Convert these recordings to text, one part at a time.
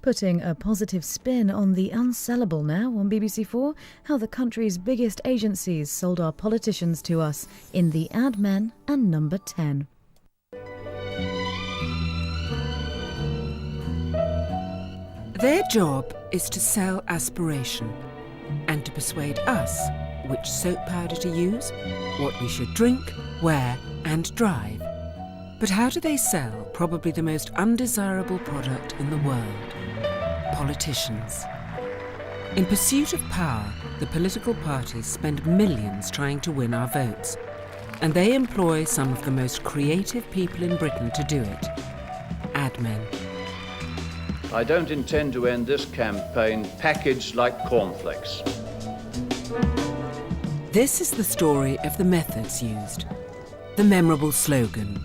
Putting a positive spin on the unsellable now on BBC4, how the country's biggest agencies sold our politicians to us in The Ad Men and Number 10. Their job is to sell aspiration and to persuade us which soap powder to use, what we should drink, wear and drive. But how do they sell probably the most undesirable product in the world? Politicians. In pursuit of power, the political parties spend millions trying to win our votes, and they employ some of the most creative people in Britain to do it. Ad men. I don't intend to end this campaign packaged like cornflakes. This is the story of the methods used. The memorable slogan.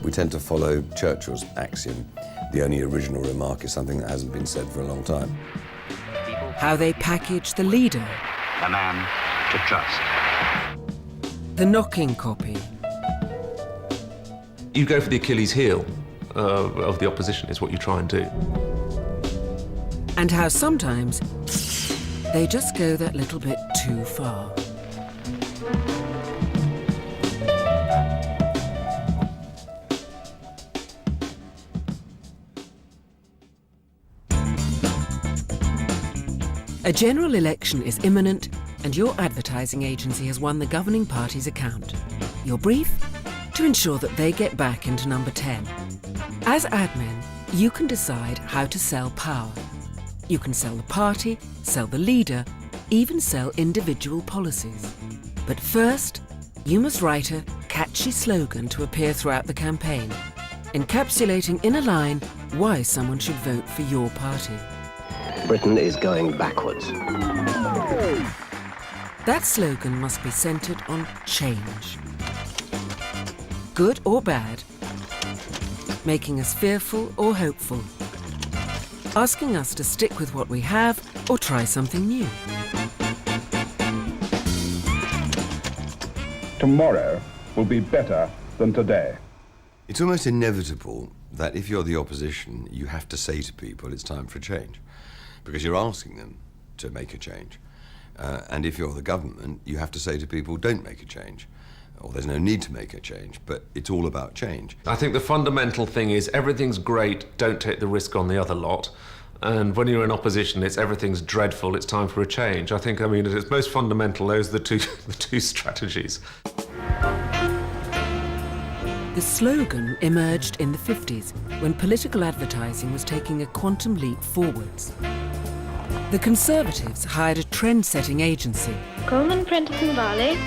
We tend to follow Churchill's axiom, the only original remark is something that hasn't been said for a long time. How they package the leader. A man to trust. The knocking copy. You go for the Achilles heel of the opposition is what you try and do. And how sometimes they just go that little bit too far. A general election is imminent, and your advertising agency has won the governing party's account. Your brief? To ensure that they get back into Number 10. As ad men, you can decide how to sell power. You can sell the party, sell the leader, even sell individual policies. But first, you must write a catchy slogan to appear throughout the campaign, encapsulating in a line why someone should vote for your party. Britain is going backwards. That slogan must be centred on change. Good or bad, making us fearful or hopeful, asking us to stick with what we have or try something new. Tomorrow will be better than today. It's almost inevitable that if you're the opposition, you have to say to people it's time for a change, because you're asking them to make a change. And if you're the government, you have to say to people, don't make a change, or there's no need to make a change, but it's all about change. I think the fundamental thing is everything's great, don't take the risk on the other lot. And when you're in opposition, it's everything's dreadful, it's time for a change. I mean, at its most fundamental, those are the two strategies. The slogan emerged in the 50s, when political advertising was taking a quantum leap forwards. The Conservatives hired a trend-setting agency, Coleman, Prentice and Varley,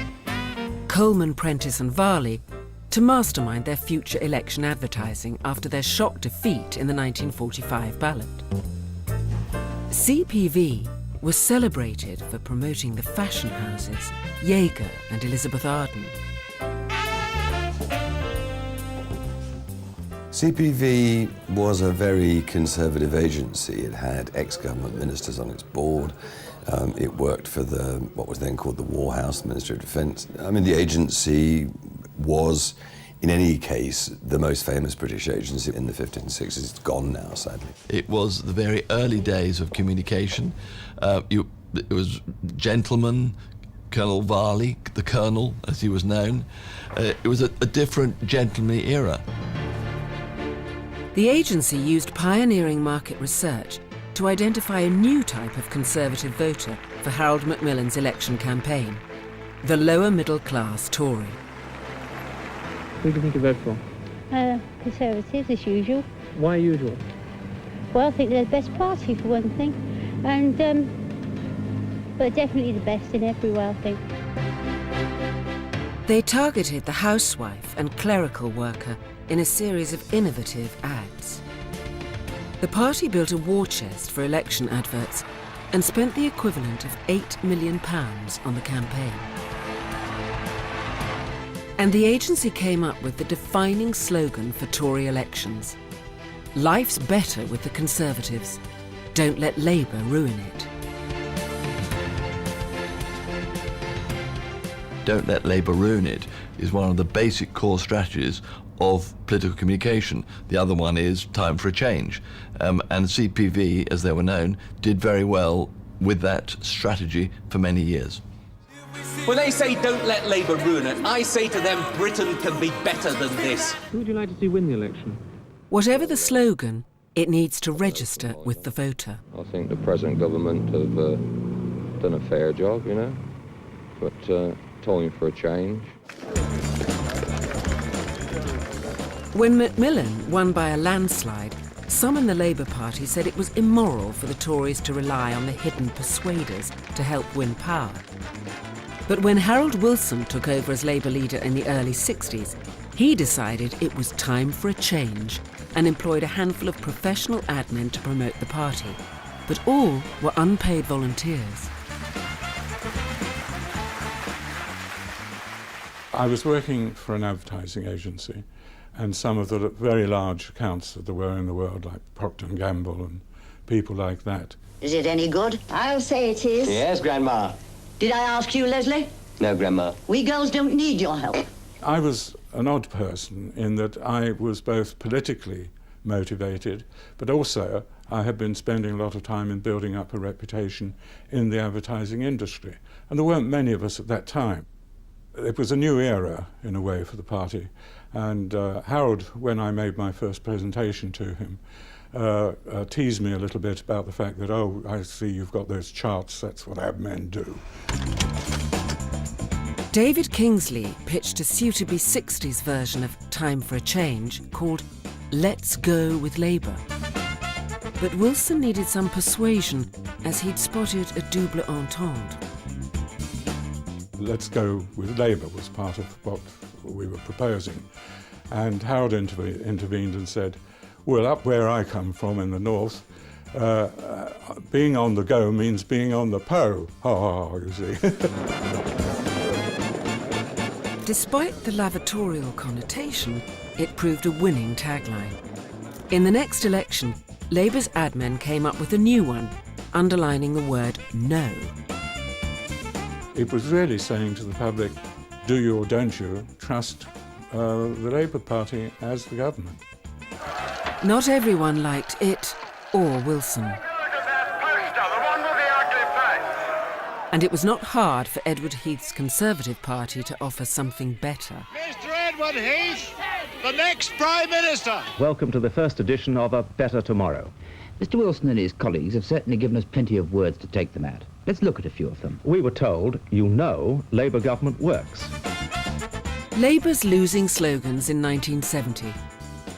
Coleman, Prentice and Varley, to mastermind their future election advertising after their shock defeat in the 1945 ballot. CPV was celebrated for promoting the fashion houses, Jaeger and Elizabeth Arden. CPV was a very conservative agency. It had ex-government ministers on its board. It worked for what was then called the War House, Ministry of Defence. I mean, the agency was, in any case, the most famous British agency in the 50s and 60s. It's gone now, sadly. It was the very early days of communication. It was gentleman, Colonel Varley, the Colonel, as he was known. It was a different gentlemanly era. The agency used pioneering market research to identify a new type of Conservative voter for Harold Macmillan's election campaign, the lower middle class Tory. Who do you think you vote for? Conservatives as usual. Why usual? Well, I think they're the best party for one thing, and but definitely the best in every way, I think. They targeted the housewife and clerical worker in a series of innovative ads. The party built a war chest for election adverts and spent the equivalent of £8 million on the campaign. And the agency came up with the defining slogan for Tory elections: "Life's better with the Conservatives. Don't let Labour ruin it." Don't let Labour ruin it is one of the basic core strategies of political communication. The other one is Time for a Change. And CPV, as they were known, did very well with that strategy for many years. When they say don't let Labour ruin it, I say to them Britain can be better than this. Who would you like to see win the election? Whatever the slogan, it needs to register with the voter. I think the present government have done a fair job, you know, but time for a change. When Macmillan won by a landslide, some in the Labour Party said it was immoral for the Tories to rely on the hidden persuaders to help win power. But when Harold Wilson took over as Labour leader in the early 60s, he decided it was time for a change and employed a handful of professional admin to promote the party. But all were unpaid volunteers. I was working for an advertising agency, and some of the very large accounts that there were in the world, like Procter & Gamble and people like that. Is it any good? I'll say it is. Yes, Grandma. Did I ask you, Leslie? No, Grandma. We girls don't need your help. I was an odd person in that I was both politically motivated, but also I had been spending a lot of time in building up a reputation in the advertising industry. And there weren't many of us at that time. It was a new era, in a way, for the party. And Harold, when I made my first presentation to him, teased me a little bit about the fact that, oh, I see you've got those charts, that's what ad men do. David Kingsley pitched a suitably 60s version of Time for a Change called Let's Go with Labour. But Wilson needed some persuasion, as he'd spotted a double entente. Let's Go with Labour was part of what we were proposing. And Harold intervened and said, well, up where I come from in the north, being on the go means being on the po. Oh, you see. Despite the lavatorial connotation, it proved a winning tagline. In the next election, Labour's admin came up with a new one, underlining the word no. It was really saying to the public, do you or don't you trust the Labour Party as the government? Not everyone liked it or Wilson. And it was not hard for Edward Heath's Conservative Party to offer something better. Mr. Edward Heath, the next Prime Minister. Welcome to the first edition of A Better Tomorrow. Mr. Wilson and his colleagues have certainly given us plenty of words to take them at. Let's look at a few of them. We were told, you know, Labour government works. Labour's losing slogans in 1970.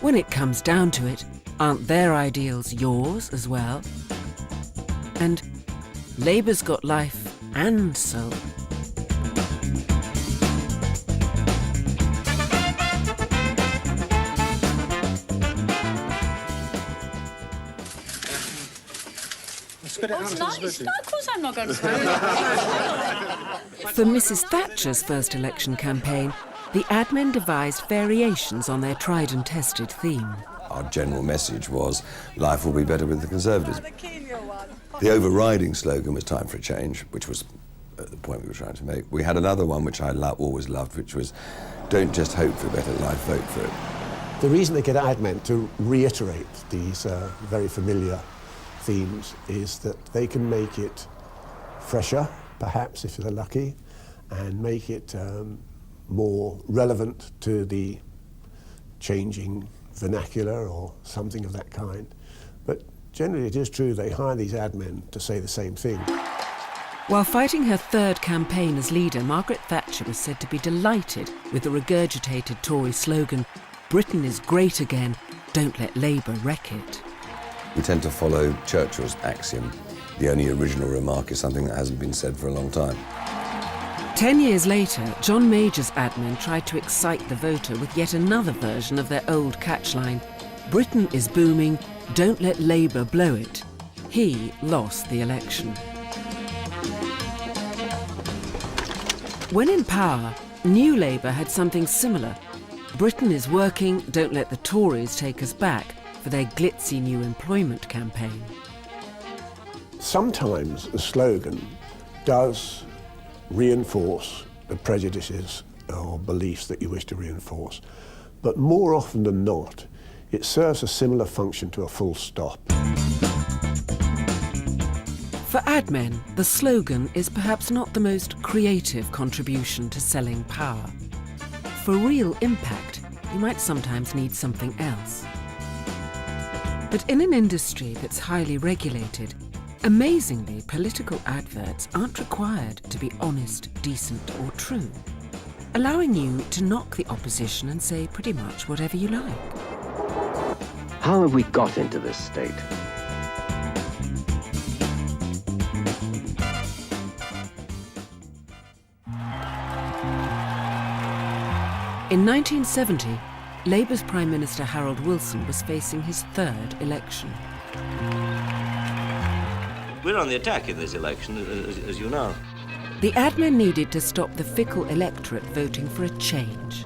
When it comes down to it, aren't their ideals yours as well? And Labour's got life and soul. That's nice. No, of course I'm not going to smoke. For Mrs. Thatcher's first election campaign, the admin devised variations on their tried and tested theme. Our general message was, life will be better with the Conservatives. The overriding slogan was Time for a Change, which was the point we were trying to make. We had another one which I always loved, which was, don't just hope for a better life, vote for it. The reason they get admin to reiterate these very familiar themes is that they can make it fresher, perhaps if they're lucky, and make it more relevant to the changing vernacular or something of that kind. But generally it is true they hire these admin to say the same thing. While fighting her third campaign as leader, Margaret Thatcher was said to be delighted with the regurgitated Tory slogan, Britain is great again, don't let Labour wreck it. We tend to follow Churchill's axiom, the only original remark is something that hasn't been said for a long time. 10 years later, John Major's admin tried to excite the voter with yet another version of their old catchline, Britain is booming, don't let Labour blow it. He lost the election. When in power, New Labour had something similar. Britain is working, don't let the Tories take us back, for their glitzy new employment campaign. Sometimes the slogan does reinforce the prejudices or beliefs that you wish to reinforce. but more often than not, it serves a similar function to a full stop. For ad men, the slogan is perhaps not the most creative contribution to selling power. For real impact, you might sometimes need something else. But in an industry that's highly regulated, amazingly, political adverts aren't required to be honest, decent or true, allowing you to knock the opposition and say pretty much whatever you like. How have we got into this state? In 1970, Labour's Prime Minister Harold Wilson was facing his third election. We're on the attack in this election, as you know. The ad men needed to stop the fickle electorate voting for a change.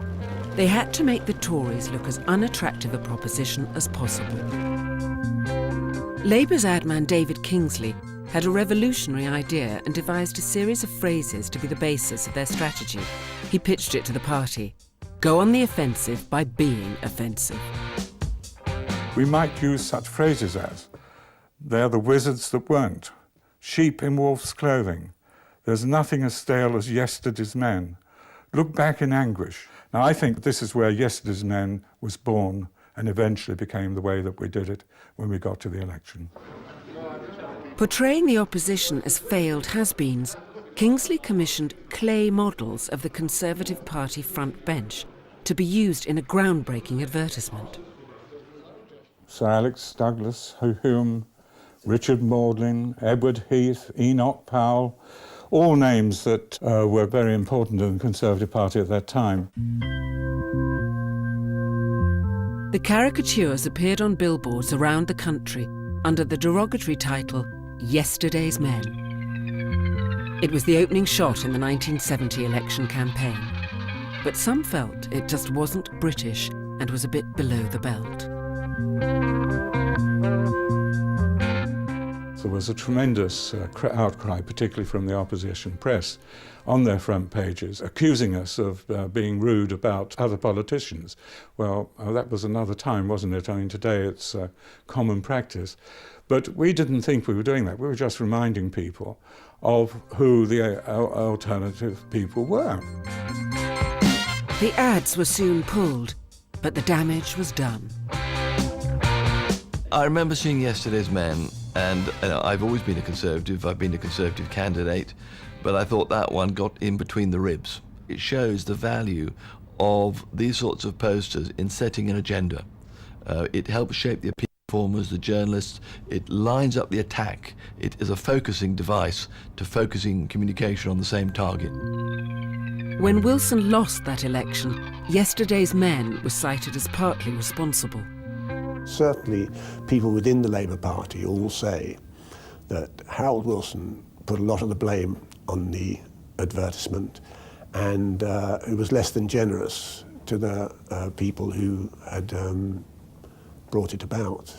They had to make the Tories look as unattractive a proposition as possible. Labour's ad man David Kingsley had a revolutionary idea and devised a series of phrases to be the basis of their strategy. He pitched it to the party. Go on the offensive by being offensive. We might use such phrases as, they're the wizards that weren't, sheep in wolf's clothing, there's nothing as stale as yesterday's men, look back in anguish. Now I think this is where yesterday's men was born and eventually became the way that we did it when we got to the election. Portraying the opposition as failed has-beens, Kingsley commissioned clay models of the Conservative Party front bench to be used in a groundbreaking advertisement. Sir Alex Douglas, Hume, Richard Maudlin, Edward Heath, Enoch Powell, all names that were very important in the Conservative Party at that time. The caricatures appeared on billboards around the country under the derogatory title, Yesterday's Men. It was the opening shot in the 1970 election campaign. But some felt it just wasn't British and was a bit below the belt. There was a tremendous outcry, particularly from the opposition press, on their front pages, accusing us of being rude about other politicians. Well, that was another time, wasn't it? I mean, today it's common practice. But we didn't think we were doing that. We were just reminding people of who the alternative people were. The ads were soon pulled, but the damage was done. I remember seeing Yesterday's Men, and I've always been a Conservative. I've been a Conservative candidate, but I thought that one got in between the ribs. It shows the value of these sorts of posters in setting an agenda. It helps shape the opinion formers, the journalists. It lines up the attack. It is a focusing device to focusing communication on the same target. When Wilson lost that election, Yesterday's Men was cited as partly responsible. Certainly, people within the Labour Party all say that Harold Wilson put a lot of the blame on the advertisement, and it was less than generous to the people who had brought it about.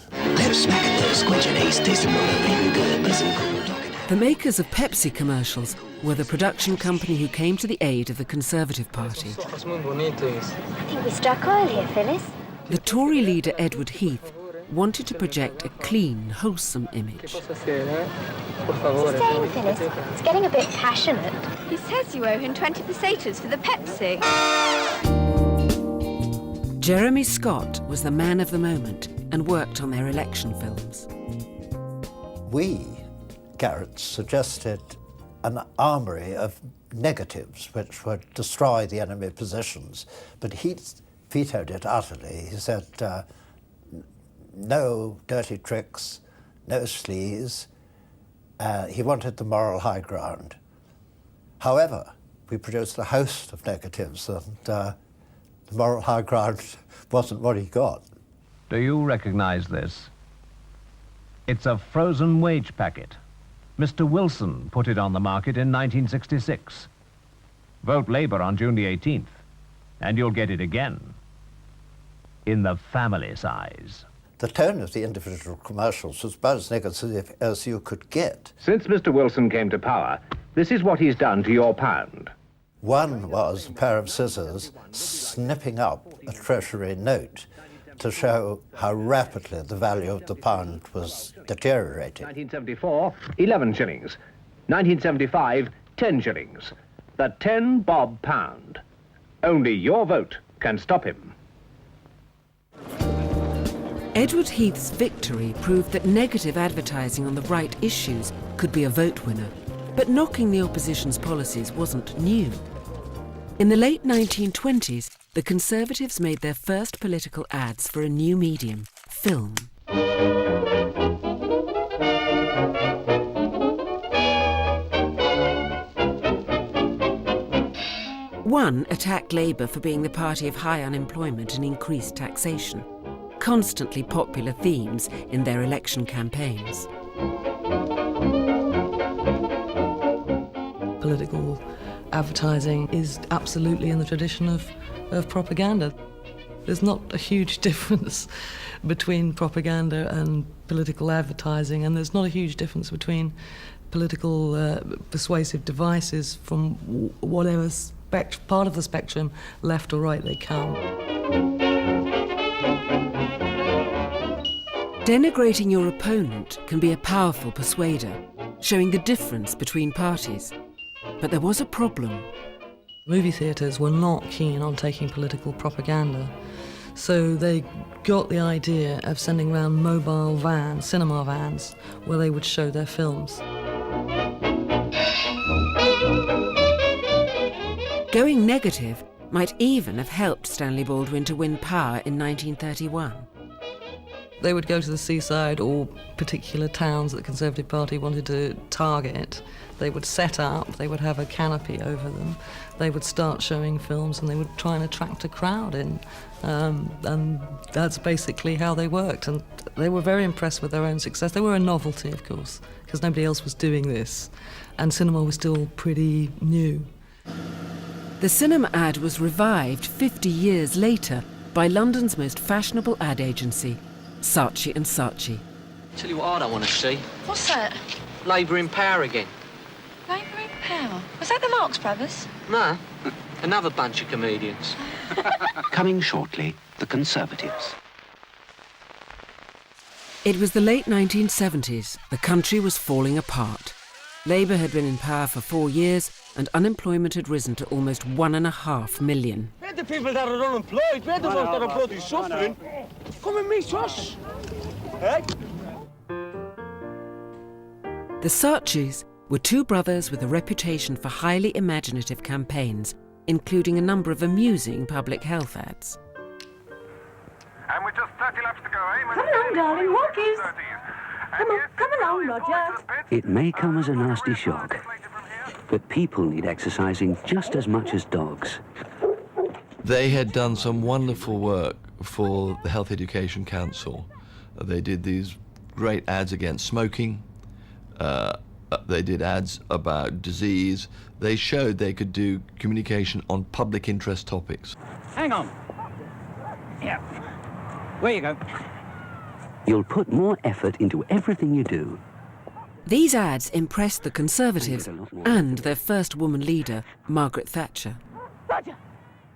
The makers of Pepsi commercials were the production company who came to the aid of the Conservative Party. I think we struck oil here, Phyllis. The Tory leader Edward Heath wanted to project a clean, wholesome image. What's he saying, Phyllis? It's getting a bit passionate. He says you owe him 20 pesetas for the Pepsi. Jeremy Scott was the man of the moment and worked on their election films. We, Garrett, suggested an armoury of negatives which would destroy the enemy positions, but he vetoed it utterly. He said, no dirty tricks, no sleaze. He wanted the moral high ground. However, we produced a host of negatives, and the moral high ground wasn't what he got. Do you recognise this? It's a frozen wage packet. Mr. Wilson put it on the market in 1966. Vote Labour on June the 18th, and you'll get it again. In the family size. The tone of the individual commercials was about as negative as you could get. Since Mr. Wilson came to power, this is what he's done to your pound. One was a pair of scissors snipping up a Treasury note to show how rapidly the value of the pound was deteriorating. 1974, 11 shillings. 1975, 10 shillings. The 10 bob pound. Only your vote can stop him. Edward Heath's victory proved that negative advertising on the right issues could be a vote winner, but knocking the opposition's policies wasn't new. In the late 1920s, the Conservatives made their first political ads for a new medium, film. One attacked Labour for being the party of high unemployment and increased taxation, constantly popular themes in their election campaigns. Political advertising is absolutely in the tradition of propaganda. There's not a huge difference between propaganda and political advertising, and there's not a huge difference between political persuasive devices from whatever part of the spectrum, left or right, they come. Denigrating your opponent can be a powerful persuader, showing the difference between parties. But there was a problem. Movie theatres were not keen on taking political propaganda, so they got the idea of sending around mobile vans, cinema vans, where they would show their films. Going negative might even have helped Stanley Baldwin to win power in 1931. They would go to the seaside or particular towns that the Conservative Party wanted to target. They would set up, they would have a canopy over them, they would start showing films, and they would try and attract a crowd in. And that's basically how they worked. And they were very impressed with their own success. They were a novelty, of course, because nobody else was doing this. And cinema was still pretty new. The cinema ad was revived 50 years later by London's most fashionable ad agency, Saatchi & Saatchi. Tell you what I don't want to see. What's that? Labour in power again. Labour in power? Was that the Marx Brothers? No, another bunch of comedians. Coming shortly, the Conservatives. It was the late 1970s. The country was falling apart. Labour had been in power for 4 years and unemployment had risen to almost 1.5 million. We're the people that are unemployed. We're the ones that are bloody suffering. Come and meet us. Eh? The Saatchis were two brothers with a reputation for highly imaginative campaigns, including a number of amusing public health ads. And we're just 30 laps to go, eh? Come along, darling, walkies. Come along, Roger. It may come as a nasty shock, but people need exercising just as much as dogs. They had done some wonderful work for the Health Education Council. They did these great ads against smoking. They did ads about disease. They showed they could do communication on public interest topics. Hang on. Yeah. Where you go? You'll put more effort into everything you do. These ads impressed the Conservatives and their first woman leader, Margaret Thatcher. Roger.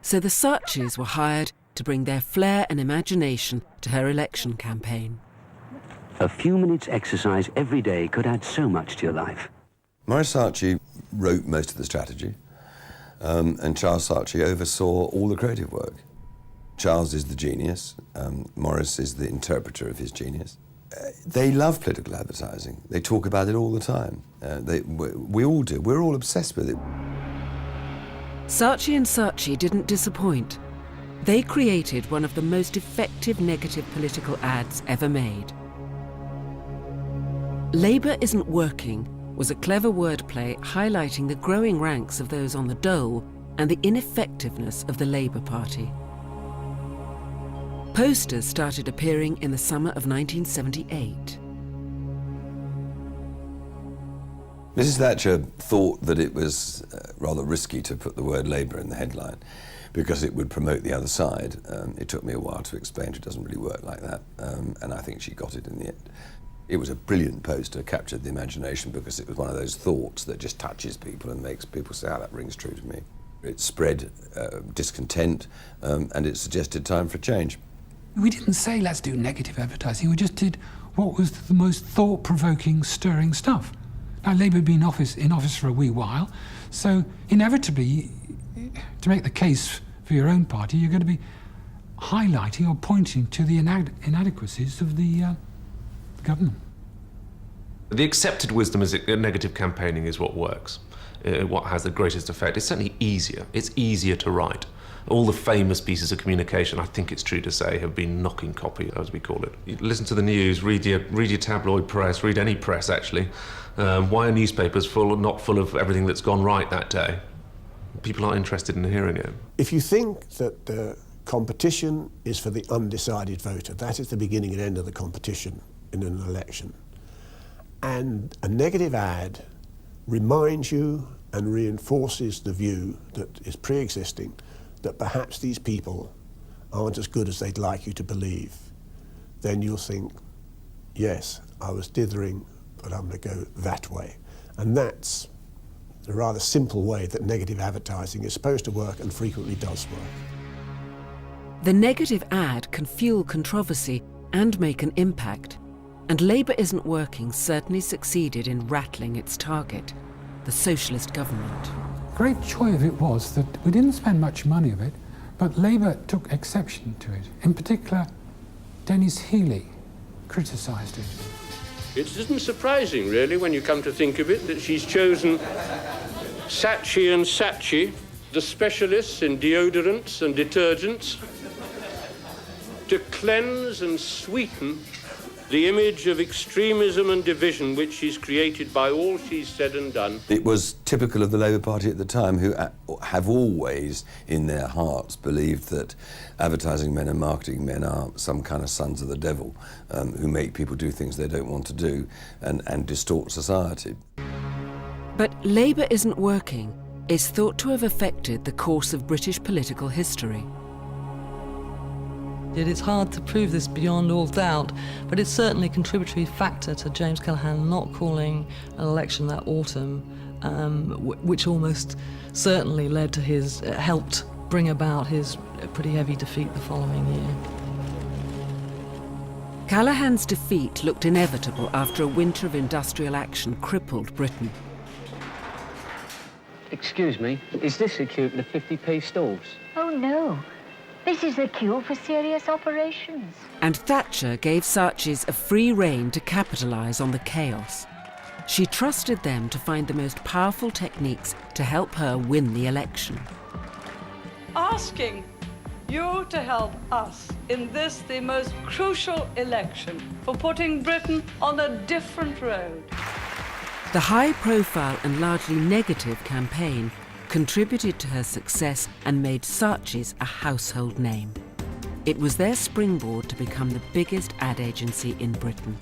So the Saatchis were hired to bring their flair and imagination to her election campaign. A few minutes exercise every day could add so much to your life. Maurice Saatchi wrote most of the strategy, and Charles Saatchi oversaw all the creative work. Charles is the genius, Maurice is the interpreter of his genius. They love political advertising. They talk about it all the time. We all do. We're all obsessed with it. Saatchi & Saatchi didn't disappoint. They created one of the most effective negative political ads ever made. Labour Isn't Working was a clever wordplay highlighting the growing ranks of those on the dole and the ineffectiveness of the Labour Party. Posters started appearing in the summer of 1978. Mrs. Thatcher thought that it was rather risky to put the word Labour in the headline because it would promote the other side. It took me a while to explain it doesn't really work like that, and I think she got it in the end. It was a brilliant poster, captured the imagination because it was one of those thoughts that just touches people and makes people say, oh, that rings true to me. It spread discontent, and it suggested time for change. We didn't say let's do negative advertising, we just did what was the most thought-provoking, stirring stuff. Now, Labour had been in office for a wee while, so inevitably, to make the case for your own party, you're going to be highlighting or pointing to the inadequacies of the government. The accepted wisdom is that negative campaigning is what works, what has the greatest effect. It's certainly easier. It's easier to write. All the famous pieces of communication, I think it's true to say, have been knocking copy, as we call it. You listen to the news, read your tabloid press, read any press, actually. Why are newspapers not full of everything that's gone right that day? People aren't interested in hearing it. If you think that the competition is for the undecided voter, that is the beginning and end of the competition in an election, and a negative ad reminds you and reinforces the view that is pre-existing that perhaps these people aren't as good as they'd like you to believe, then you'll think, yes, I was dithering, but I'm going to go that way. And that's a rather simple way that negative advertising is supposed to work and frequently does work. The negative ad can fuel controversy and make an impact, and Labour Isn't Working certainly succeeded in rattling its target, the socialist government. Great joy of it was that we didn't spend much money of it, but Labour took exception to it. In particular, Dennis Healey criticised it. It isn't surprising, really, when you come to think of it, that she's chosen Saatchi and Saatchi, the specialists in deodorants and detergents, to cleanse and sweeten the image of extremism and division which she's created by all she's said and done. It was typical of the Labour Party at the time, who have always, in their hearts, believed that advertising men and marketing men are some kind of sons of the devil, who make people do things they don't want to do and distort society. But Labour Isn't Working is thought to have affected the course of British political history. It's hard to prove this beyond all doubt, but it's certainly a contributory factor to James Callaghan not calling an election that autumn, which almost certainly led to helped bring about his pretty heavy defeat the following year. Callaghan's defeat looked inevitable after a winter of industrial action crippled Britain. Excuse me, is this the queue for the 50p stalls? Oh, no. This is the queue for serious operations. And Thatcher gave Saatchi's a free rein to capitalise on the chaos. She trusted them to find the most powerful techniques to help her win the election. Asking you to help us in this, the most crucial election, for putting Britain on a different road. The high-profile and largely negative campaign contributed to her success and made Saatchi's a household name. It was their springboard to become the biggest ad agency in Britain.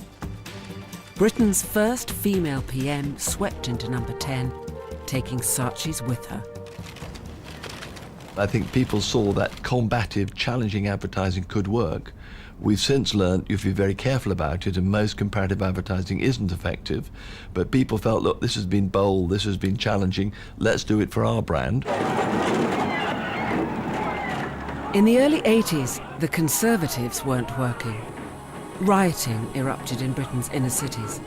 Britain's first female PM swept into number 10, taking Saatchi's with her. I think people saw that combative, challenging advertising could work. We've since learned you have to be very careful about it, and most comparative advertising isn't effective. But people felt, look, this has been bold, this has been challenging, let's do it for our brand. In the early 80s, the Conservatives weren't working. Rioting erupted in Britain's inner cities.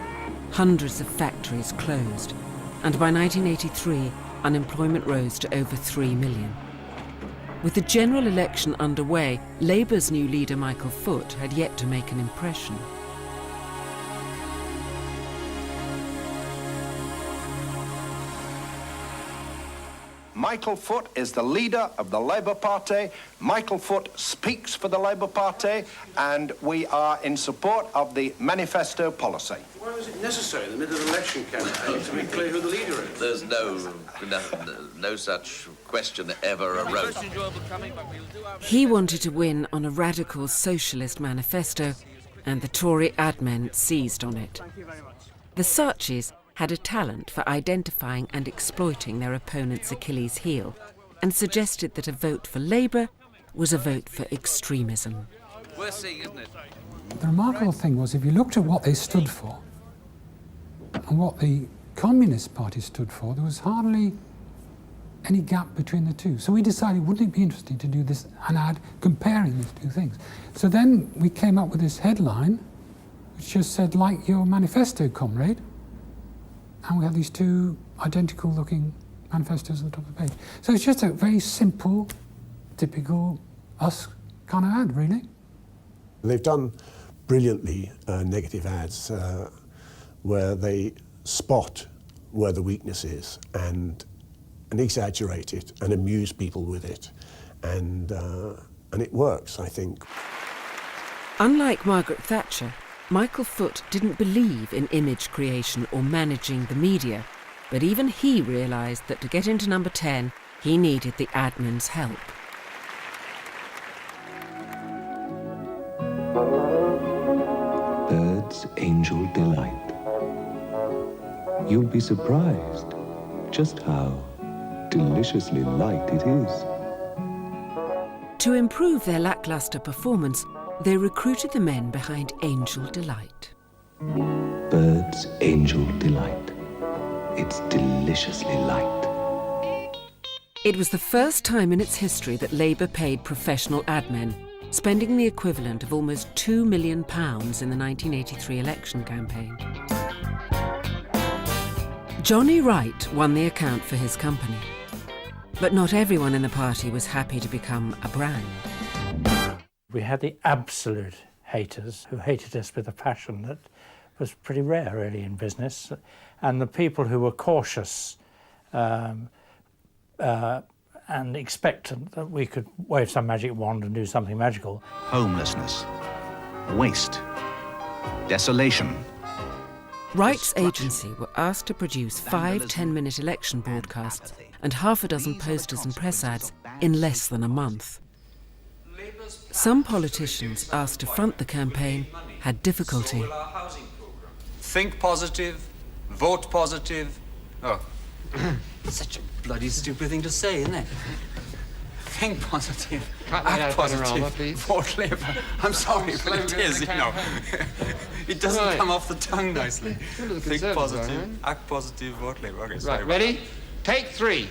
Hundreds of factories closed, and by 1983, unemployment rose to over 3 million. With the general election underway, Labour's new leader, Michael Foot, had yet to make an impression. Michael Foot is the leader of the Labour Party. Michael Foot speaks for the Labour Party, and we are in support of the manifesto policy. Why was it necessary in the middle of an election campaign to make clear who the leader is? There's no such question ever arose. He wanted to win on a radical socialist manifesto, and the Tory ad men seized on it. The Saatchis had a talent for identifying and exploiting their opponent's Achilles heel, and suggested that a vote for Labour was a vote for extremism. We're seeing, isn't it? The remarkable thing was, if you looked at what they stood for and what the Communist Party stood for, there was hardly any gap between the two. So we decided, wouldn't it be interesting to do an ad comparing these two things? So then we came up with this headline, which just said, "Like your manifesto, comrade." And we had these two identical looking manifestos on the top of the page. So it's just a very simple, typical us kind of ad, really. They've done brilliantly negative ads where they spot where the weakness is and exaggerate it and amuse people with it. And it works, I think. Unlike Margaret Thatcher, Michael Foot didn't believe in image creation or managing the media, but even he realised that to get into number 10, he needed the admin's help. Bird's Angel Delight. You'll be surprised just how deliciously light it is. To improve their lacklustre performance, they recruited the men behind Angel Delight. Bird's Angel Delight. It's deliciously light. It was the first time in its history that Labour paid professional ad men, spending the equivalent of almost £2 million in the 1983 election campaign. Johnny Wright won the account for his company. But not everyone in the party was happy to become a brand. We had the absolute haters who hated us with a passion that was pretty rare, really, in business. And the people who were cautious and expectant that we could wave some magic wand and do something magical. Homelessness, waste, desolation. Wright's agency were asked to produce 5 10-minute election broadcasts and half a dozen posters and press ads in less than a month. Some politicians asked to front the campaign had difficulty. Think positive, vote positive. Oh, such a bloody stupid thing to say, isn't it? Think positive, act positive, vote Labour. I'm sorry, but it is, you know. It doesn't come off the tongue nicely. Think positive, act positive, vote Labour. Okay, sorry. Right, ready? Take 3.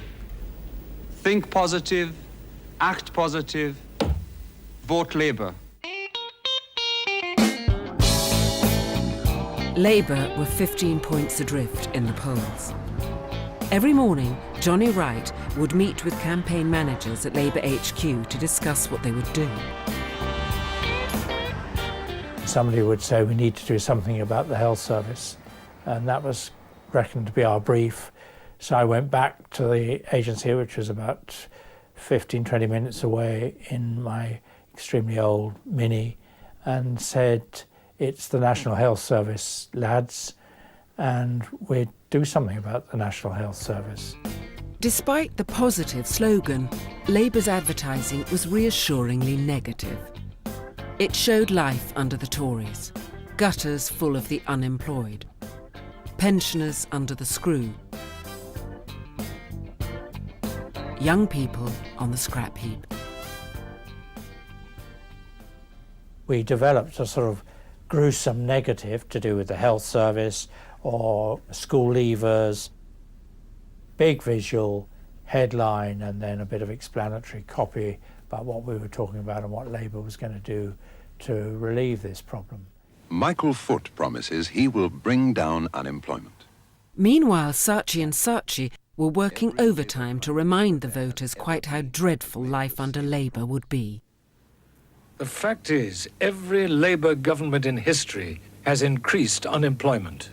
Think positive, act positive, vote Labour. Labour were 15 points adrift in the polls. Every morning, Johnny Wright would meet with campaign managers at Labour HQ to discuss what they would do. Somebody would say we need to do something about the health service, and that was reckoned to be our brief. So I went back to the agency, which was about 15-20 minutes away in my extremely old Mini, and said, "It's the National Health Service, lads, and we'd do something about the National Health Service." Despite the positive slogan, Labour's advertising was reassuringly negative. It showed life under the Tories, gutters full of the unemployed, pensioners under the screw, young people on the scrap heap. We developed a sort of gruesome negative to do with the health service or school leavers, big visual headline and then a bit of explanatory copy about what we were talking about and what Labour was going to do to relieve this problem. Michael Foot promises he will bring down unemployment. Meanwhile, Saatchi and Saatchi were working overtime to remind the voters quite how dreadful life under Labour would be. The fact is, every Labour government in history has increased unemployment.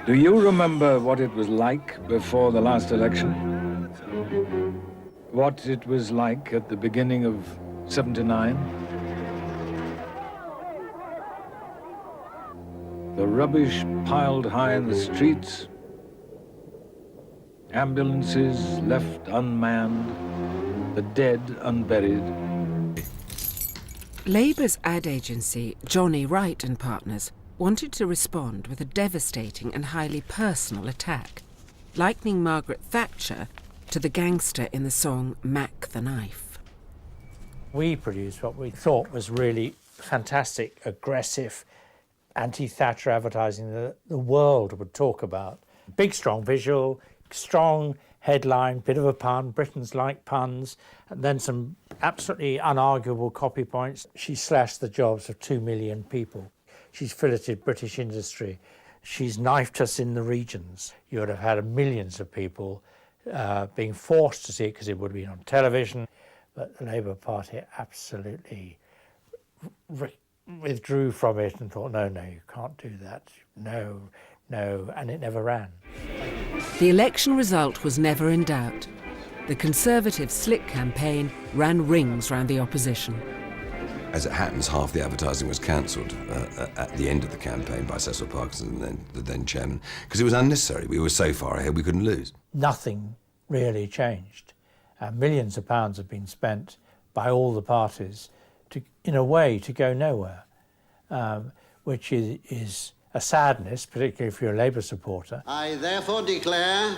Do you remember what it was like before the last election? What it was like at the beginning of '79? The rubbish piled high in the streets, ambulances left unmanned, the dead unburied. Labour's ad agency, Johnny Wright and Partners, wanted to respond with a devastating and highly personal attack, likening Margaret Thatcher to the gangster in the song Mac the Knife. We produced what we thought was really fantastic, aggressive, anti-Thatcher advertising that the world would talk about. Big, strong visual, strong headline, bit of a pun, Britons like puns, and then some absolutely unarguable copy points. She slashed the jobs of 2 million people. She's filleted British industry. She's knifed us in the regions. You would have had millions of people being forced to see it because it would have been on television. But the Labour Party absolutely withdrew from it and thought, no, you can't do that. No, and it never ran. The election result was never in doubt. The Conservative Slick campaign ran rings round the opposition. As it happens, half the advertising was cancelled at the end of the campaign by Cecil Parkinson, the then chairman, because it was unnecessary. We were so far ahead we couldn't lose. Nothing really changed. Millions of pounds have been spent by all the parties in a way to go nowhere, which is a sadness, particularly if you're a Labour supporter. I therefore declare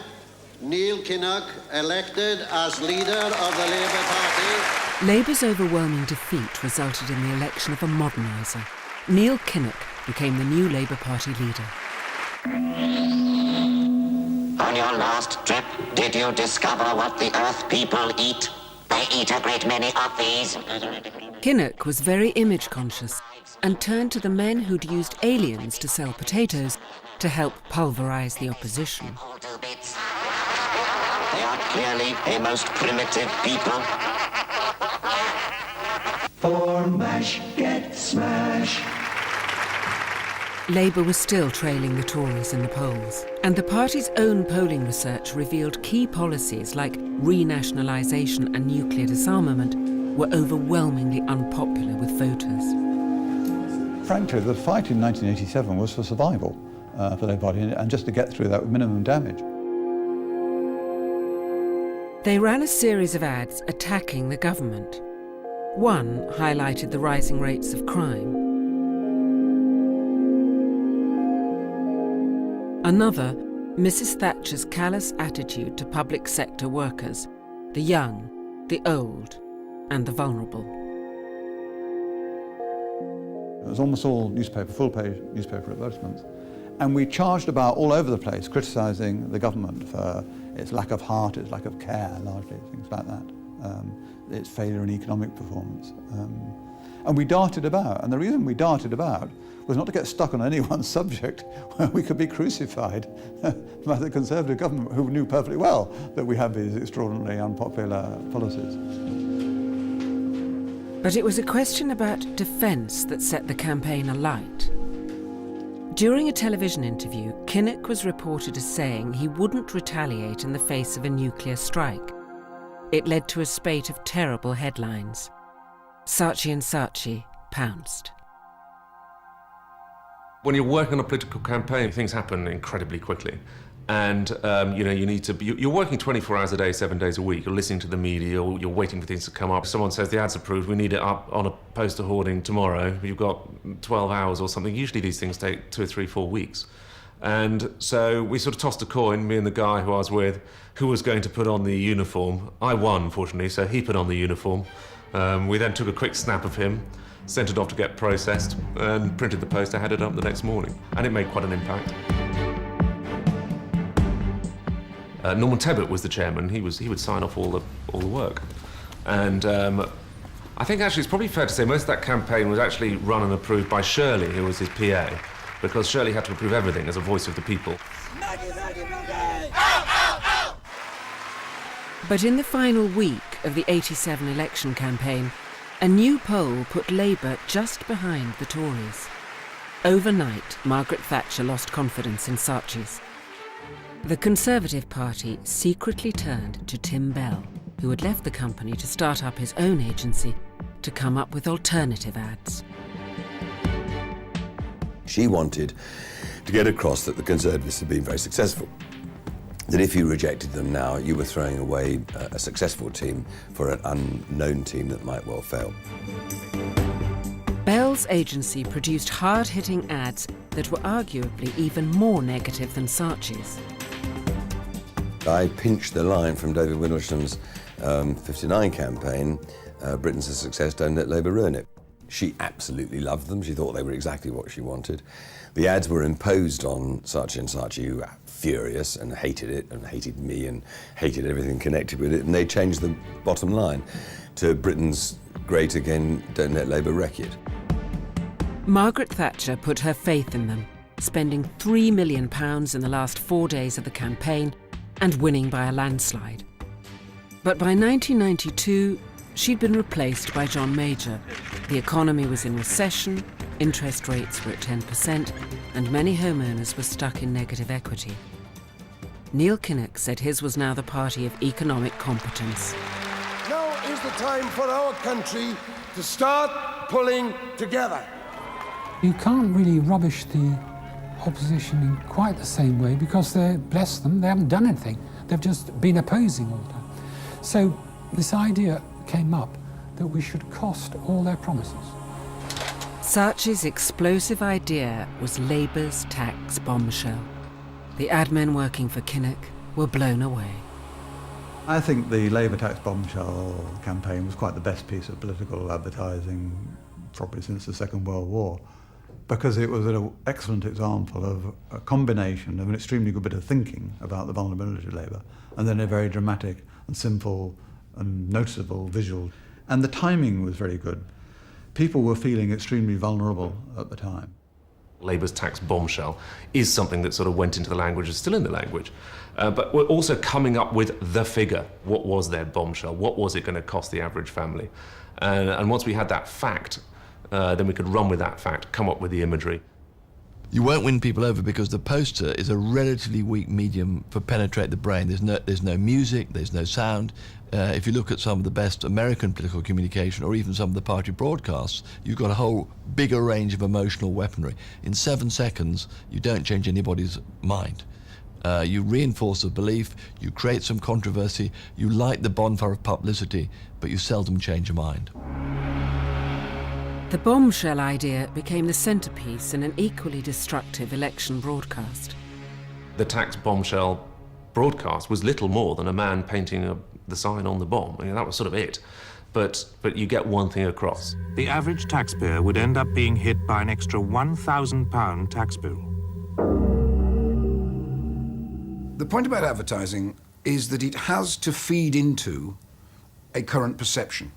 Neil Kinnock elected as leader of the Labour Party. Labour's overwhelming defeat resulted in the election of a moderniser. Neil Kinnock became the new Labour Party leader. On your last trip, did you discover what the Earth people eat? They eat a great many of these. Kinnock was very image conscious and turned to the men who'd used aliens to sell potatoes to help pulverise the opposition. They are clearly a most primitive people. For mash, get smash. Labour was still trailing the Tories in the polls, and the party's own polling research revealed key policies like renationalisation and nuclear disarmament were overwhelmingly unpopular with voters. Frankly, the fight in 1987 was for survival for the Labour Party, and just to get through that with minimum damage. They ran a series of ads attacking the government. One highlighted the rising rates of crime. Another, Mrs. Thatcher's callous attitude to public sector workers, the young, the old, and the vulnerable. It was almost all newspaper, full-page newspaper advertisements. And we charged about all over the place, criticising the government for its lack of heart, its lack of care, largely, things like that, its failure in economic performance. And we darted about, and the reason we darted about was not to get stuck on any one subject where we could be crucified by the Conservative government, who knew perfectly well that we had these extraordinarily unpopular policies. But it was a question about defence that set the campaign alight. During a television interview, Kinnock was reported as saying he wouldn't retaliate in the face of a nuclear strike. It led to a spate of terrible headlines. Saatchi and Saatchi pounced. When you're working on a political campaign, things happen incredibly quickly. And, you need to be, you're working 24 hours a day, 7 days a week. You're listening to the media, you're waiting for things to come up. Someone says the ad's approved, we need it up on a poster hoarding tomorrow. You've got 12 hours or something. Usually these things take 2 or 3, 4 weeks. And so we sort of tossed a coin, me and the guy who I was with, who was going to put on the uniform. I won, fortunately, so he put on the uniform. We then took a quick snap of him, sent it off to get processed, and printed the poster, had it up the next morning. And it made quite an impact. Norman Tebbit was the chairman. He would sign off all the work. And I think actually it's probably fair to say most of that campaign was actually run and approved by Shirley, who was his PA, because Shirley had to approve everything as a voice of the people. But in the final week of the 87 election campaign, a new poll put Labour just behind the Tories. Overnight, Margaret Thatcher lost confidence in Saatchi's. The Conservative Party secretly turned to Tim Bell, who had left the company to start up his own agency to come up with alternative ads. She wanted to get across that the Conservatives had been very successful, that if you rejected them now, you were throwing away a successful team for an unknown team that might well fail. Bell's agency produced hard-hitting ads that were arguably even more negative than Saatchi's. I pinched the line from David Windleham's 59 campaign, Britain's a success, don't let Labour ruin it. She absolutely loved them. She thought they were exactly what she wanted. The ads were imposed on Saatchi and Saatchi, who furious and hated it and hated me and hated everything connected with it, and they changed the bottom line to Britain's great again, don't let Labour wreck it. Margaret Thatcher put her faith in them, spending £3 million in the last 4 days of the campaign and winning by a landslide. But by 1992, she'd been replaced by John Major. The economy was in recession, interest rates were at 10%, and many homeowners were stuck in negative equity. Neil Kinnock said his was now the party of economic competence. Now is the time for our country to start pulling together. You can't really rubbish the opposition in quite the same way because bless them, they haven't done anything. They've just been opposing all the time. So this idea came up that we should cost all their promises. Saatchi's explosive idea was Labour's tax bombshell. The ad men working for Kinnock were blown away. I think the Labour tax bombshell campaign was quite the best piece of political advertising probably since the Second World War, because it was an excellent example of a combination of an extremely good bit of thinking about the vulnerability of Labour and then a very dramatic and simple and noticeable visual. And the timing was very good. People were feeling extremely vulnerable at the time. Labour's tax bombshell is something that sort of went into the language, is still in the language. But we're also coming up with the figure. What was their bombshell? What was it going to cost the average family? And once we had that fact, then we could run with that fact, come up with the imagery. You won't win people over because the poster is a relatively weak medium for penetrate the brain. There's no music, there's no sound. If you look at some of the best American political communication or even some of the party broadcasts, you've got a whole bigger range of emotional weaponry. In 7 seconds, you don't change anybody's mind. You reinforce a belief, you create some controversy, you light the bonfire of publicity, but you seldom change a mind. The bombshell idea became the centrepiece in an equally destructive election broadcast. The tax bombshell broadcast was little more than a man painting the sign on the bomb. I mean, that was sort of it. But you get one thing across. The average taxpayer would end up being hit by an extra £1,000 tax bill. The point about advertising is that it has to feed into a current perception.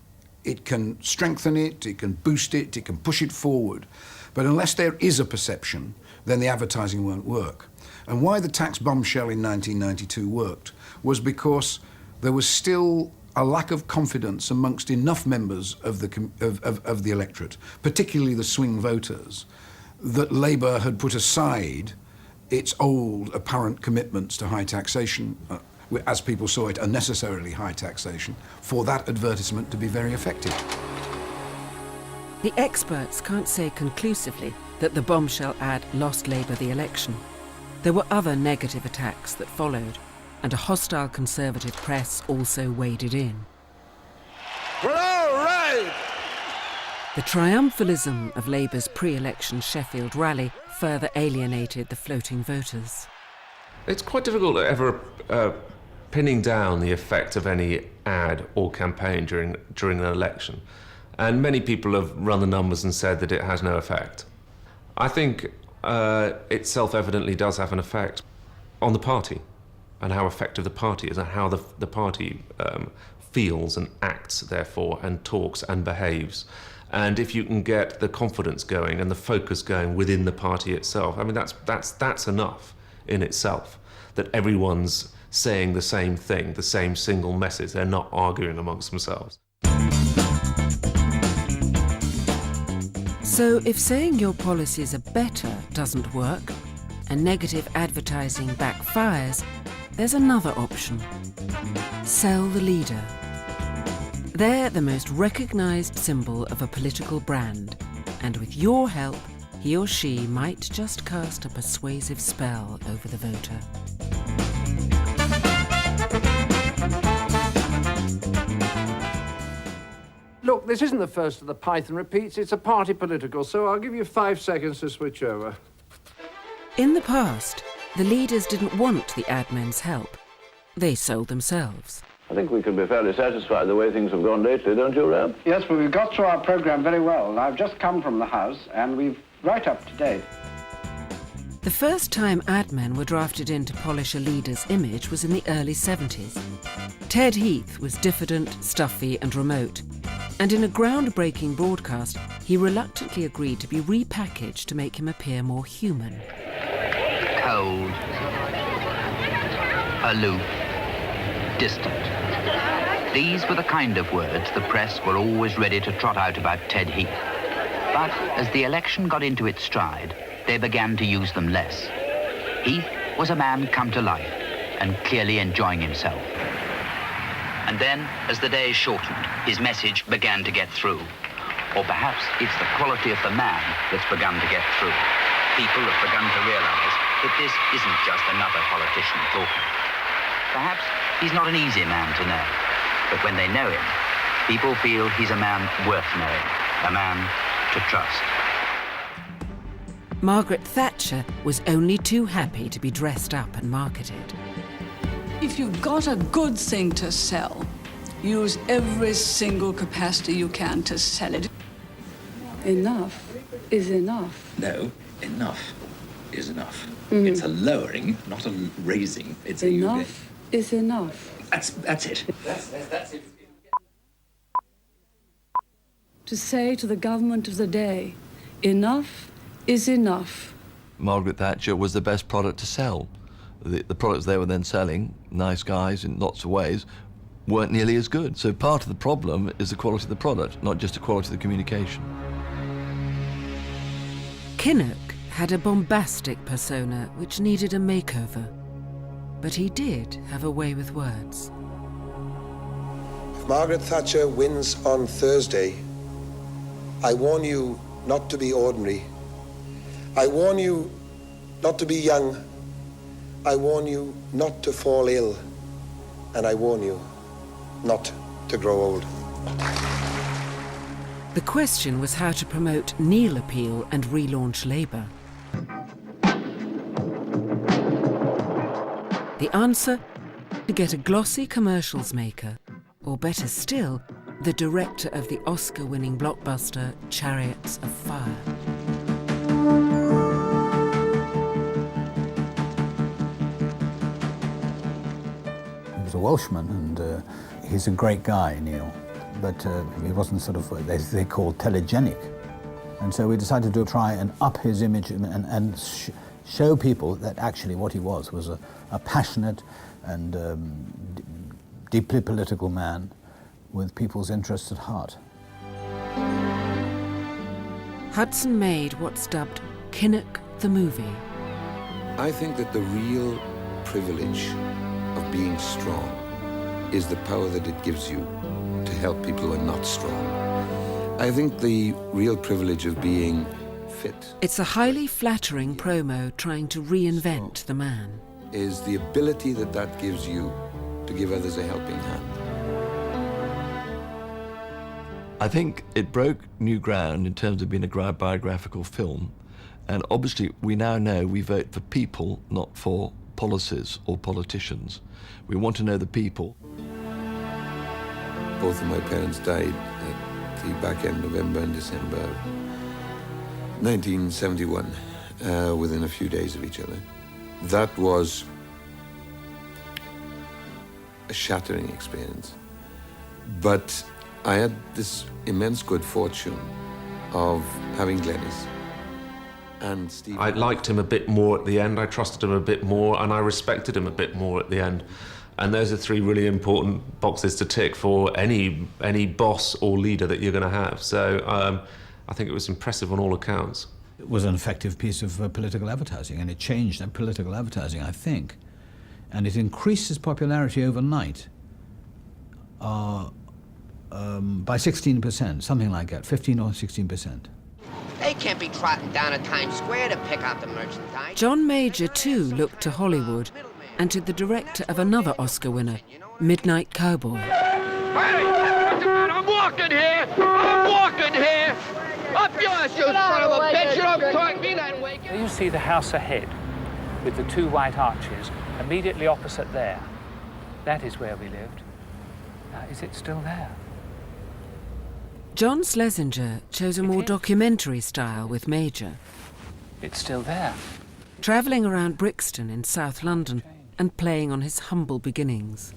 It can strengthen it, it can boost it, it can push it forward. But unless there is a perception, then the advertising won't work. And why the tax bombshell in 1992 worked was because there was still a lack of confidence amongst enough members of the electorate, particularly the swing voters, that Labour had put aside its old apparent commitments to high taxation, as people saw it, unnecessarily high taxation, for that advertisement to be very effective. The experts can't say conclusively that the bombshell ad lost Labour the election. There were other negative attacks that followed, and a hostile Conservative press also waded in. We're all right! The triumphalism of Labour's pre-election Sheffield rally further alienated the floating voters. It's quite difficult ever pinning down the effect of any ad or campaign during an election. And many people have run the numbers and said that it has no effect. I think it self-evidently does have an effect on the party and how effective the party is and how the party feels and acts, therefore, and talks and behaves. And if you can get the confidence going and the focus going within the party itself, I mean, that's enough in itself, that everyone's saying the same thing, the same single message. They're not arguing amongst themselves. So if saying your policies are better doesn't work, and negative advertising backfires, there's another option. Sell the leader. They're the most recognised symbol of a political brand, and with your help, he or she might just cast a persuasive spell over the voter. Look, this isn't the first of the Python repeats. It's a party political, so I'll give you 5 seconds to switch over. In the past, the leaders didn't want the ad men's help. They sold themselves. I think we can be fairly satisfied the way things have gone lately, don't you, Rab? Yes, well, we've got through our programme very well. I've just come from the House, and we've right up to date. The first time ad men were drafted in to polish a leader's image was in the early 70s. Ted Heath was diffident, stuffy and remote, and in a groundbreaking broadcast, he reluctantly agreed to be repackaged to make him appear more human. Cold, aloof, distant. These were the kind of words the press were always ready to trot out about Ted Heath. But as the election got into its stride, they began to use them less. Heath was a man come to life and clearly enjoying himself. And then, as the days shortened, his message began to get through. Or perhaps it's the quality of the man that's begun to get through. People have begun to realize that this isn't just another politician talking. Perhaps he's not an easy man to know, but when they know him, people feel he's a man worth knowing, a man to trust. Margaret Thatcher was only too happy to be dressed up and marketed. If you've got a good thing to sell, use every single capacity you can to sell it. Enough is enough. No, enough is enough. It's a lowering, not a raising. It's Enough is enough. That's it. That's it. To say to the government of the day, enough is enough. Margaret Thatcher was the best product to sell. The products they were then selling, nice guys in lots of ways, weren't nearly as good. So part of the problem is the quality of the product, not just the quality of the communication. Kinnock had a bombastic persona which needed a makeover, but he did have a way with words. If Margaret Thatcher wins on Thursday, I warn you not to be ordinary. I warn you not to be young. I warn you not to fall ill. And I warn you not to grow old. The question was how to promote Neil appeal and relaunch Labour. The answer? To get a glossy commercials maker, or better still, the director of the Oscar-winning blockbuster Chariots of Fire. He was a Welshman, and he's a great guy, Neil, but he wasn't sort of what they call telegenic. And so we decided to try and up his image and show people that actually what he was a passionate and deeply political man with people's interests at heart. Hudson made what's dubbed Kinnock the Movie. I think that the real privilege of being strong is the power that it gives you to help people who are not strong. I think the real privilege of being fit It's a highly flattering promo trying to reinvent the man. is the ability that that gives you to give others a helping hand. I think it broke new ground in terms of being a biographical film, and obviously we now know we vote for people, not for policies or politicians. We want to know the people. Both of my parents died at the back end of November and December 1971, within a few days of each other. That was a shattering experience. But I had this immense good fortune of having Glenys and Steve. I liked him a bit more at the end, I trusted him a bit more, and I respected him a bit more at the end. And those are three really important boxes to tick for any boss or leader that you're going to have. So I think it was impressive on all accounts. It was an effective piece of political advertising, and it changed political advertising, I think. And it increased its popularity overnight by 16%, something like that, 15 or 16%. They can't be trotting down at Times Square to pick out the merchandise. John Major too looked to Hollywood and to the director of another Oscar winner, Midnight Cowboy. Hey, I'm walking here! I'm walking here! Up yours, you son of a bitch! You don't talk me that way! There you see the house ahead, with the two white arches, immediately opposite there. That is where we lived. Now, is it still there? John Schlesinger chose a more documentary style with Major. It's still there. travelling around Brixton in South London and playing on his humble beginnings.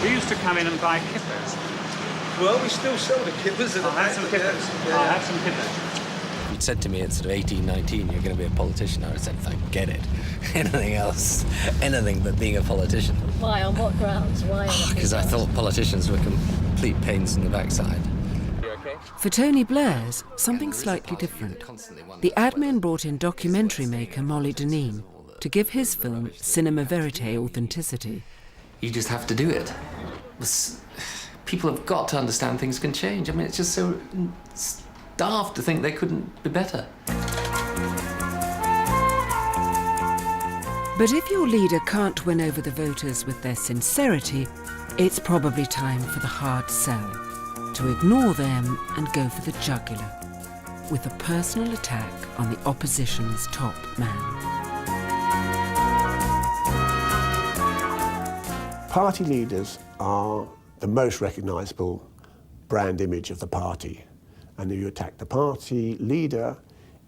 We used to come in and buy kippers. Well, we still sell the kippers. I'll have some kippers. I'll have some kippers. You'd said to me at sort of 18, 19, you're going to be a politician. I would have said, forget it. Anything else, anything but being a politician. Why? On what grounds? Why? Because I thought politicians were complete pains in the backside. For Tony Blair's, something slightly different. The Ad Men brought in documentary maker Molly Dineen to give his film cinema verite authenticity. You just have to do it. People have got to understand things can change. I mean, it's just so daft to think they couldn't be better. But if your leader can't win over the voters with their sincerity, it's probably time for the hard sell, to ignore them and go for the jugular, with a personal attack on the opposition's top man. Party leaders are the most recognisable brand image of the party. And if you attack the party leader,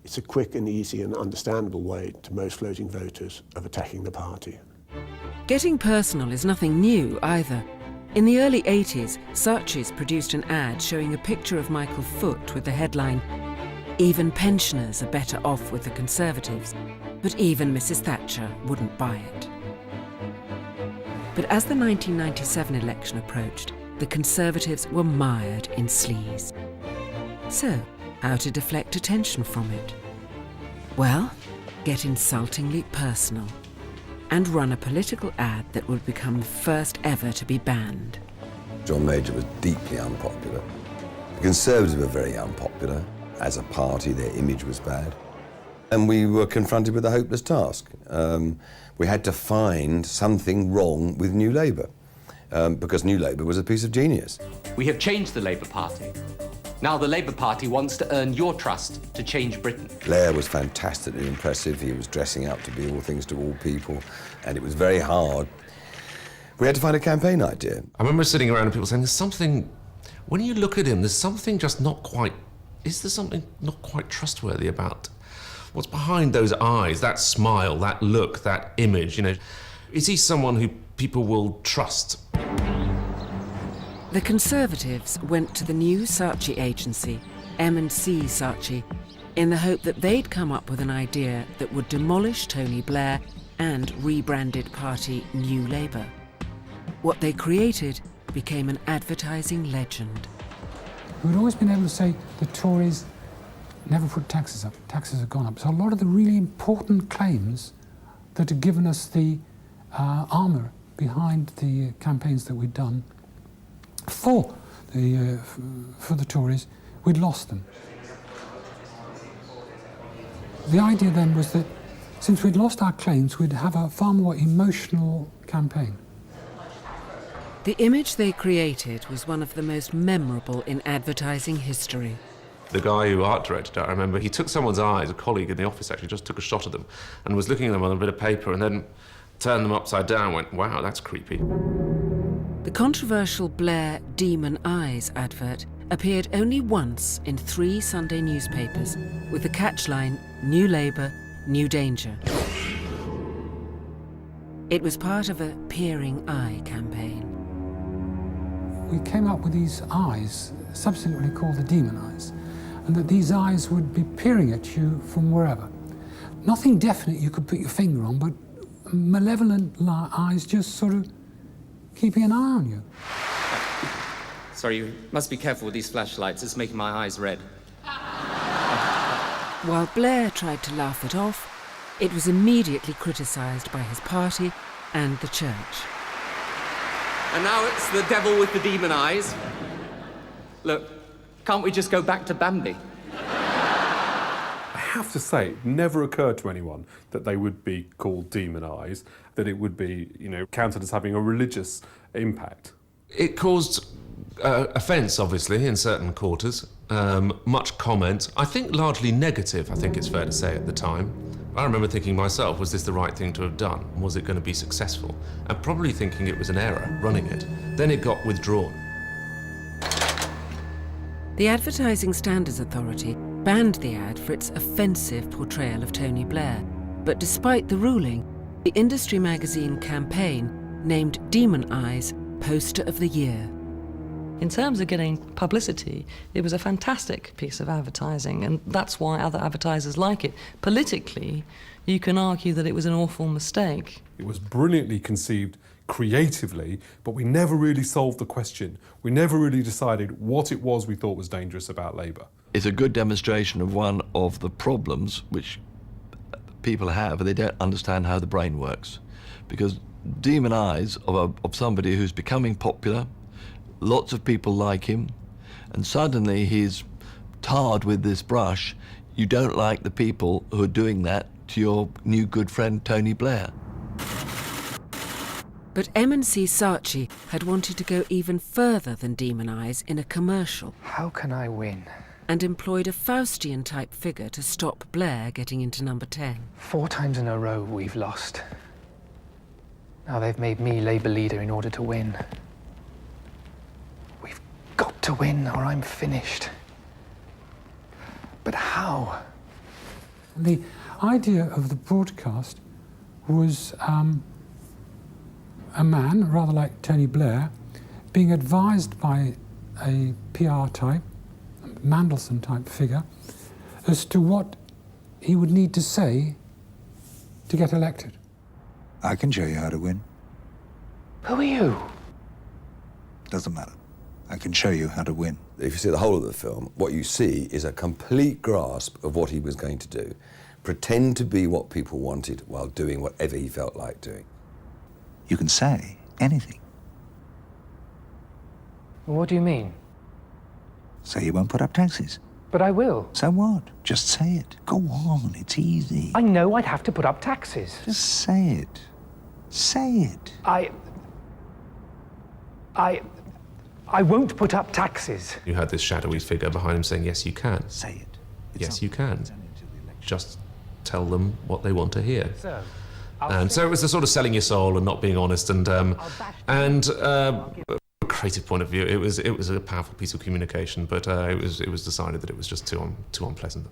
it's a quick and easy and understandable way to most floating voters of attacking the party. Getting personal is nothing new either. In the early 80s, Saatchi's produced an ad showing a picture of Michael Foot with the headline, "Even pensioners are better off with the Conservatives," but even Mrs. Thatcher wouldn't buy it. But as the 1997 election approached, the Conservatives were mired in sleaze. So, how to deflect attention from it? Well, get insultingly personal and run a political ad that would become the first ever to be banned. John Major was deeply unpopular. The Conservatives were very unpopular. As a party, their image was bad. And we were confronted with a hopeless task. We had to find something wrong with New Labour, because New Labour was a piece of genius. We have changed the Labour Party. Now the Labour Party wants to earn your trust to change Britain. Blair was fantastically impressive. He was dressing up to be all things to all people, and it was very hard. We had to find a campaign idea. I remember sitting around and people saying, there's something, when you look at him, there's something just not quite, is there something not quite trustworthy about what's behind those eyes, that smile, that look, that image, you know? Is he someone who people will trust? The Conservatives went to the new Saatchi agency, M&C Saatchi, in the hope that they'd come up with an idea that would demolish Tony Blair and rebranded party New Labour. What they created became an advertising legend. We'd always been able to say the Tories never put taxes up. Taxes have gone up. So a lot of the really important claims that had given us the armour behind the campaigns that we'd done for the Tories, we'd lost them. The idea then was that since we'd lost our claims, we'd have a far more emotional campaign. The image they created was one of the most memorable in advertising history. The guy who art directed it, I remember, he took someone's eyes, a colleague in the office actually, just took a shot at them and was looking at them on a bit of paper and then turned them upside down and went, wow, that's creepy. The controversial Blair Demon Eyes advert appeared only once in 3 Sunday newspapers with the catchline, New Labour, New Danger. It was part of a peering eye campaign. We came up with these eyes, subsequently called the demon eyes, and that these eyes would be peering at you from wherever. Nothing definite you could put your finger on, but malevolent eyes just sort of keeping an eye on you. Sorry, you must be careful with these flashlights. It's making my eyes red. While Blair tried to laugh it off, it was immediately criticised by his party and the church. And now it's the devil with the demon eyes. Look, can't we just go back to Bambi? I have to say, it never occurred to anyone that they would be called demon eyes, that it would be, counted as having a religious impact. It caused offence, obviously, in certain quarters, much comment, I think largely negative, I think it's fair to say at the time. I remember thinking myself, was this the right thing to have done? Was it going to be successful? And probably thinking it was an error, running it. Then it got withdrawn. The Advertising Standards Authority banned the ad for its offensive portrayal of Tony Blair, But despite the ruling, the industry magazine Campaign named Demon Eyes Poster of the Year. In terms of getting publicity, it was a fantastic piece of advertising, and that's why other advertisers like it. Politically, you can argue that it was an awful mistake. It was brilliantly conceived creatively, but we never really solved the question. We never really decided what it was we thought was dangerous about Labour. It's a good demonstration of one of the problems which people have, and they don't understand how the brain works. Because demon eyes of somebody who's becoming popular, lots of people like him, and suddenly he's tarred with this brush. You don't like the people who are doing that to your new good friend Tony Blair. But M&C Saatchi had wanted to go even further than Demon Eyes in a commercial. How can I win? And employed a Faustian-type figure to stop Blair getting into number 10. 4 times in a row we've lost. Now they've made me Labour leader in order to win. We've got to win or I'm finished. But how? The idea of the broadcast was a man, rather like Tony Blair, being advised by a PR type, Mandelson type figure, as to what he would need to say to get elected. I can show you how to win. Who are you? Doesn't matter. I can show you how to win. If you see the whole of the film, what you see is a complete grasp of what he was going to do. Pretend to be what people wanted while doing whatever he felt like doing. You can say anything. What do you mean? Say you won't put up taxes. But I will. So what? Just say it. Go on, it's easy. I know I'd have to put up taxes. Just say it. Say it. I won't put up taxes. You had this shadowy figure behind him saying, yes, you can. Say it. Yes, you can. Just tell them what they want to hear. So, and so it was the sort of selling your soul and not being honest, and from a creative point of view, it was a powerful piece of communication, but it was decided that it was just too unpleasant,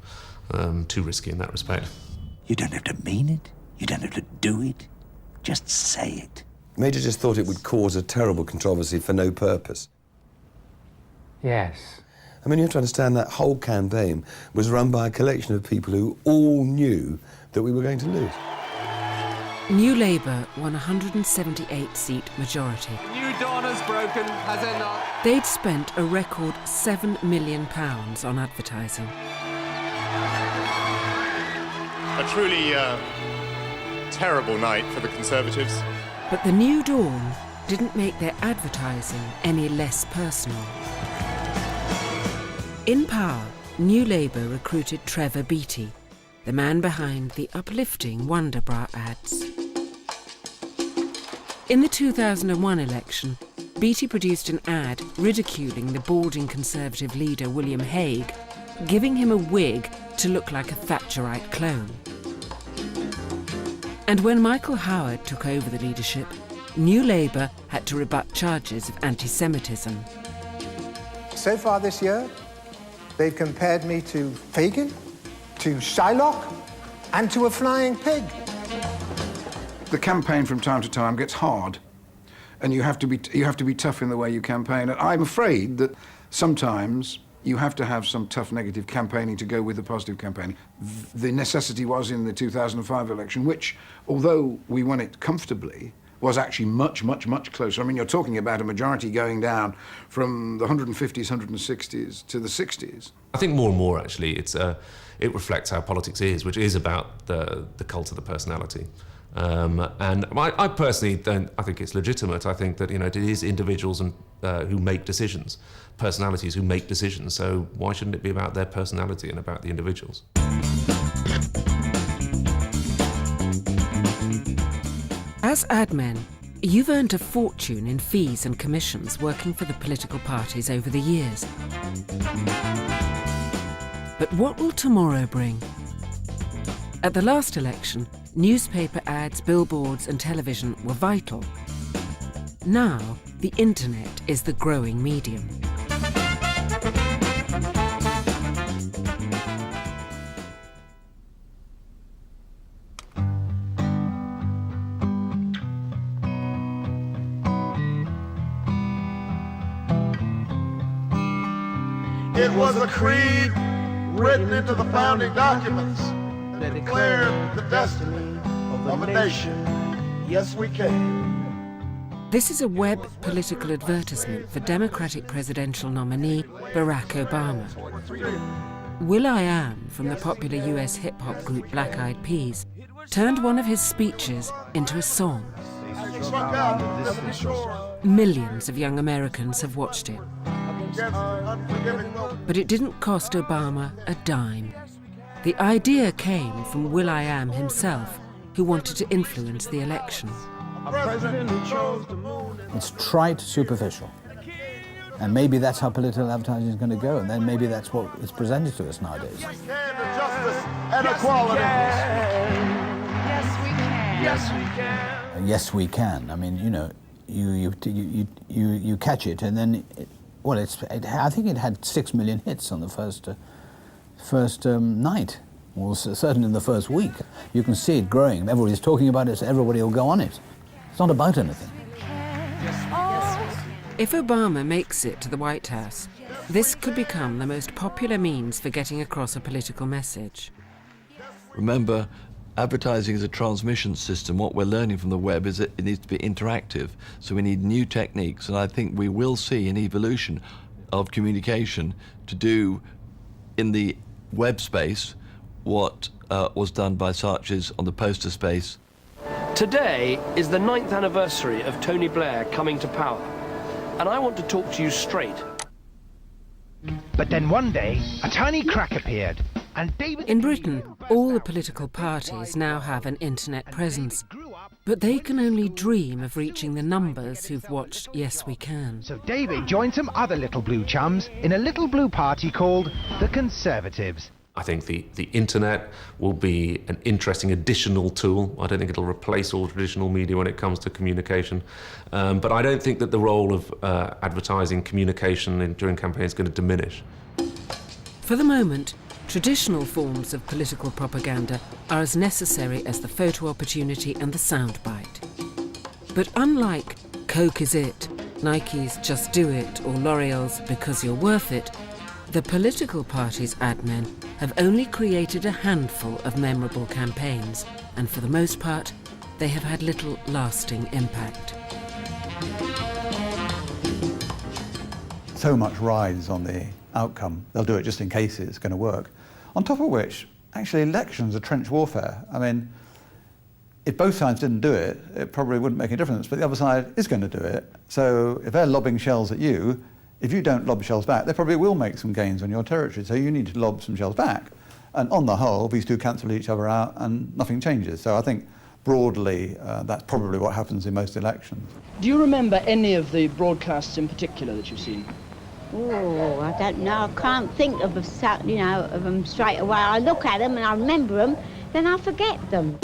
too risky in that respect. You don't have to mean it. You don't have to do it. Just say it. Major just thought it would cause a terrible controversy for no purpose. Yes. I mean, you have to understand that whole campaign was run by a collection of people who all knew that we were going to lose. New Labour won a 178-seat majority. New dawn has broken, has it not? They'd spent a record £7 million on advertising. A truly terrible night for the Conservatives. But the new dawn didn't make their advertising any less personal. In power, New Labour recruited Trevor Beattie, the man behind the uplifting Wonder Bra ads. In the 2001 election, Beattie produced an ad ridiculing the balding Conservative leader William Hague, giving him a wig to look like a Thatcherite clone. And when Michael Howard took over the leadership, New Labour had to rebut charges of anti-Semitism. So far this year, they've compared me to Fagin, to Shylock, and to a flying pig. The campaign from time to time gets hard, and you have to be tough in the way you campaign. And I'm afraid that sometimes you have to have some tough negative campaigning to go with the positive campaigning. The necessity was in the 2005 election, which, although we won it comfortably, was actually much, much, much closer. I mean, you're talking about a majority going down from the 150s, 160s to the 60s. I think more and more, actually, it reflects how politics is, which is about the cult of the personality. And I personally don't. I think it's legitimate. I think that it is individuals and who make decisions, personalities who make decisions. So why shouldn't it be about their personality and about the individuals? As admin, you've earned a fortune in fees and commissions working for the political parties over the years. But what will tomorrow bring? At the last election, newspaper ads, billboards and television were vital. Now, the internet is the growing medium. It was a creed written into the founding documents that declared the destiny of a nation. Yes, we can. This is a web political advertisement for Democratic presidential nominee Barack Obama. will.i.am from the popular US hip-hop group Black Eyed Peas turned one of his speeches into a song. Millions of young Americans have watched it. But it didn't cost Obama a dime. The idea came from will.i.am himself, who wanted to influence the election. It's trite, superficial. And maybe that's how political advertising is going to go, and then maybe that's what is presented to us nowadays. And equality. Yes, we can. Yes, we can. Yes, we can. I mean, you know, you catch it, and then, I think it had 6 million hits on the first night, or certainly in the first week. You can see it growing. Everybody's talking about it, so everybody will go on it. It's not about anything. If Obama makes it to the White House, this could become the most popular means for getting across a political message. Remember, advertising is a transmission system. What we're learning from the web is that it needs to be interactive, so we need new techniques, and I think we will see an evolution of communication to do in the web space what was done by Saatchi's on the poster space. Today is the 9th anniversary of Tony Blair coming to power, and I want to talk to you straight. But then one day, a tiny crack appeared, and David... In Britain, all the political parties now have an internet presence, but they can only dream of reaching the numbers who've watched Yes We Can. So David joined some other little blue chums in a little blue party called the Conservatives. I think the internet will be an interesting additional tool. I don't think it'll replace all traditional media when it comes to communication. But I don't think that the role of advertising communication during campaigns is going to diminish. For the moment, traditional forms of political propaganda are as necessary as the photo opportunity and the soundbite. But unlike Coke is it, Nike's Just Do It, or L'Oreal's Because You're Worth It, the political parties' ad men have only created a handful of memorable campaigns, and for the most part, they have had little lasting impact. So much rides on the outcome. They'll do it just in case it's going to work. On top of which, actually, elections are trench warfare. I mean, if both sides didn't do it, it probably wouldn't make a difference, but the other side is going to do it. So if they're lobbing shells at you, if you don't lob shells back, they probably will make some gains on your territory, so you need to lob some shells back. And on the whole, these two cancel each other out and nothing changes. So I think broadly, that's probably what happens in most elections. Do you remember any of the broadcasts in particular that you've seen? Oh, I don't know. I can't think of them straight away. I look at them and I remember them, then I forget them.